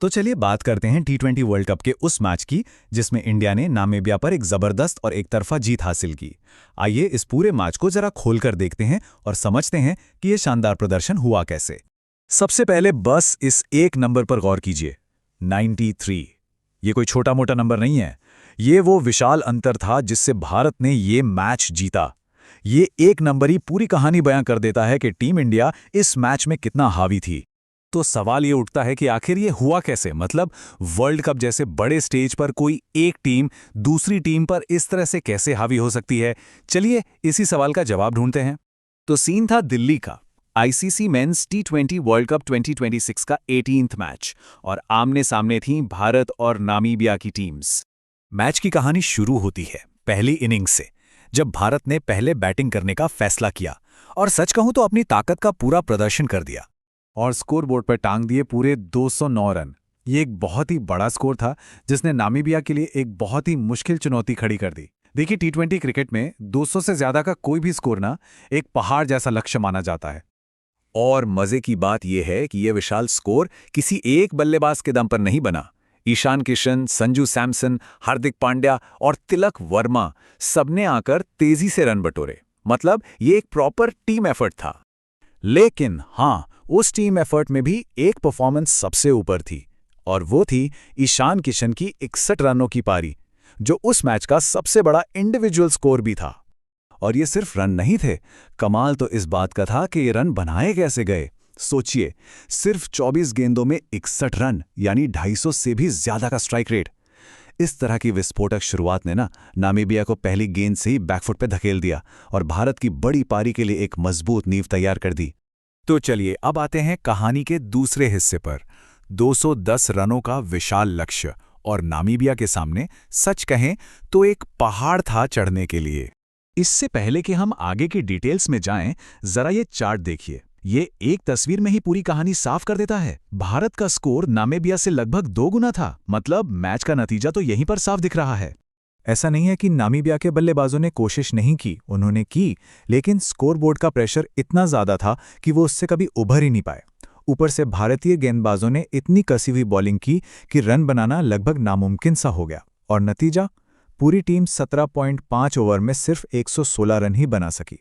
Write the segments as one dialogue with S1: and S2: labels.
S1: तो चलिए बात करते हैं टी20 वर्ल्ड कप के उस मैच की जिसमें इंडिया ने नामीबिया पर एक जबरदस्त और एक तरफा जीत हासिल की। आइए इस पूरे मैच को जरा खोलकर देखते हैं और समझते हैं कि ये शानदार प्रदर्शन हुआ कैसे। सबसे पहले बस इस एक नंबर पर गौर कीजिए, 93। ये कोई छोटा मोटा नंबर नहीं है, ये वो विशाल अंतर था जिससे भारत ने ये मैच जीता। ये एक नंबर ही पूरी कहानी बयां कर देता है कि टीम इंडिया इस मैच में कितना हावी थी। तो सवाल ये उठता है कि आखिर ये हुआ कैसे, मतलब वर्ल्ड कप जैसे बड़े स्टेज पर कोई एक टीम दूसरी टीम पर इस तरह से कैसे हावी हो सकती है। चलिए इसी सवाल का जवाब ढूंढते हैं। तो सीन था दिल्ली का, आईसीसी मेंस टी20 वर्ल्ड कप 2026 का 18th मैच, और आमने सामने थीं भारत और नामीबिया की टीम्स। मैच की कहानी शुरू होती है पहली इनिंग्स से, जब भारत ने पहले बैटिंग करने का फैसला किया और सच कहूं तो अपनी ताकत का पूरा प्रदर्शन कर दिया और स्कोरबोर्ड पर टांग दिए पूरे 209 रन। ये एक बहुत ही बड़ा स्कोर था जिसने नामीबिया के लिए एक बहुत ही मुश्किल चुनौती खड़ी कर दी। देखिए, टी20 क्रिकेट में 200 से ज्यादा का कोई भी स्कोर ना एक पहाड़ जैसा लक्ष्य माना जाता है। और मजे की बात यह है कि यह विशाल स्कोर किसी एक बल्लेबाज के दम पर नहीं बना। ईशान किशन, संजू सैमसन, हार्दिक पांड्या और तिलक वर्मा सबने आकर तेजी से रन बटोरे। मतलब ये एक प्रॉपर टीम एफर्ट था। लेकिन हाँ, उस टीम एफर्ट में भी एक परफॉर्मेंस सबसे ऊपर थी, और वो थी ईशान किशन की 61 रनों की पारी, जो उस मैच का सबसे बड़ा इंडिविजुअल स्कोर भी था। और ये सिर्फ रन नहीं थे, कमाल तो इस बात का था कि ये रन बनाए कैसे गए। सोचिए, सिर्फ 24 गेंदों में 61 रन, यानी 250 से भी ज्यादा का स्ट्राइक रेट। इस तरह की विस्फोटक शुरुआत ने नामीबिया को पहली गेंद से ही बैकफुट पे धकेल दिया और भारत की बड़ी पारी के लिए एक मजबूत नींव तैयार कर दी। तो चलिए अब आते हैं कहानी के दूसरे हिस्से पर। 210 रनों का विशाल लक्ष्य और नामीबिया के सामने सच कहें तो एक पहाड़ था चढ़ने के लिए। इससे पहले कि हम आगे की डिटेल्स में जाएं, जरा ये चार्ट देखिए। ये एक तस्वीर में ही पूरी कहानी साफ कर देता है। भारत का स्कोर नामीबिया से लगभग 2 गुना था, मतलब मैच का नतीजा तो यहीं पर साफ दिख रहा है। ऐसा नहीं है कि नामीबिया के बल्लेबाजों ने कोशिश नहीं की, उन्होंने की, लेकिन स्कोरबोर्ड का प्रेशर इतना ज्यादा था कि वो उससे कभी उभर ही नहीं पाए। ऊपर से भारतीय गेंदबाजों ने इतनी कसी हुई बॉलिंग की कि रन बनाना लगभग नामुमकिन सा हो गया, और नतीजा, पूरी टीम 17.5 ओवर में सिर्फ 116 रन ही बना सकी।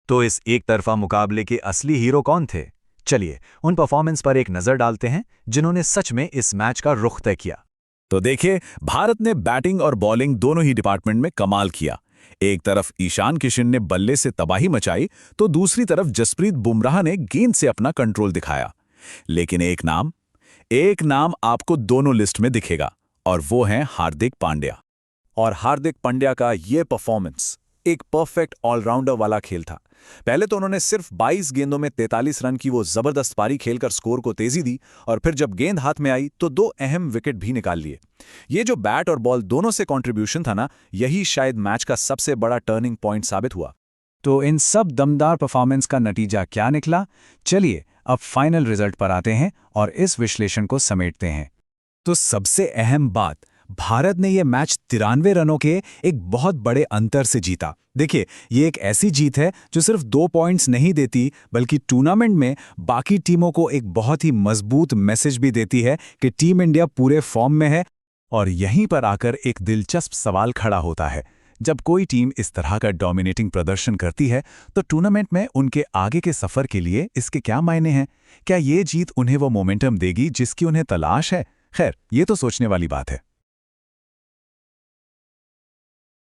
S1: तो इस एक तरफा मुकाबले के असली हीरो कौन थे? चलिए उन परफॉर्मेंस पर एक नजर डालते हैं जिन्होंने सच में इस मैच का रुख तय किया। तो देखिए, भारत ने बैटिंग और बॉलिंग दोनों ही डिपार्टमेंट में कमाल किया। एक तरफ ईशान किशन ने बल्ले से तबाही मचाई, तो दूसरी तरफ जसप्रीत बुमराह ने गेंद से अपना कंट्रोल दिखाया। लेकिन एक नाम आपको दोनों लिस्ट में दिखेगा, और वो है हार्दिक पांड्या। और हार्दिक पांड्या का ये परफॉर्मेंस एक परफेक्ट ऑलराउंडर वाला खेल था। पहले तो उन्होंने सिर्फ 22 गेंदों में 43 रन की वो जबरदस्त पारी खेलकर स्कोर को तेजी दी, और फिर जब गेंद हाथ में आई तो 2 अहम विकेट भी निकाल लिए। ये जो बैट और बॉल दोनों से कंट्रीब्यूशन था यही शायद मैच का सबसे बड़ा टर्निंग पॉइंट साबित हुआ। तो इन सब दमदार परफॉर्मेंस का नतीजा क्या निकला? चलिए अब फाइनल रिजल्ट पर आते हैं और इस विश्लेषण को समेटते हैं। तो सबसे अहम बात, भारत ने यह मैच 93 रनों के एक बहुत बड़े अंतर से जीता। देखिए, ये एक ऐसी जीत है जो सिर्फ 2 पॉइंट्स नहीं देती, बल्कि टूर्नामेंट में बाकी टीमों को एक बहुत ही मजबूत मैसेज भी देती है कि टीम इंडिया पूरे फॉर्म में है। और यहीं पर आकर एक दिलचस्प सवाल खड़ा होता है, जब कोई टीम इस तरह का डोमिनेटिंग प्रदर्शन करती है तो टूर्नामेंट में उनके आगे के सफर के लिए इसके क्या मायने हैं? क्या ये जीत उन्हें वो मोमेंटम देगी जिसकी उन्हें तलाश है? खैर, ये तो सोचने वाली बात है।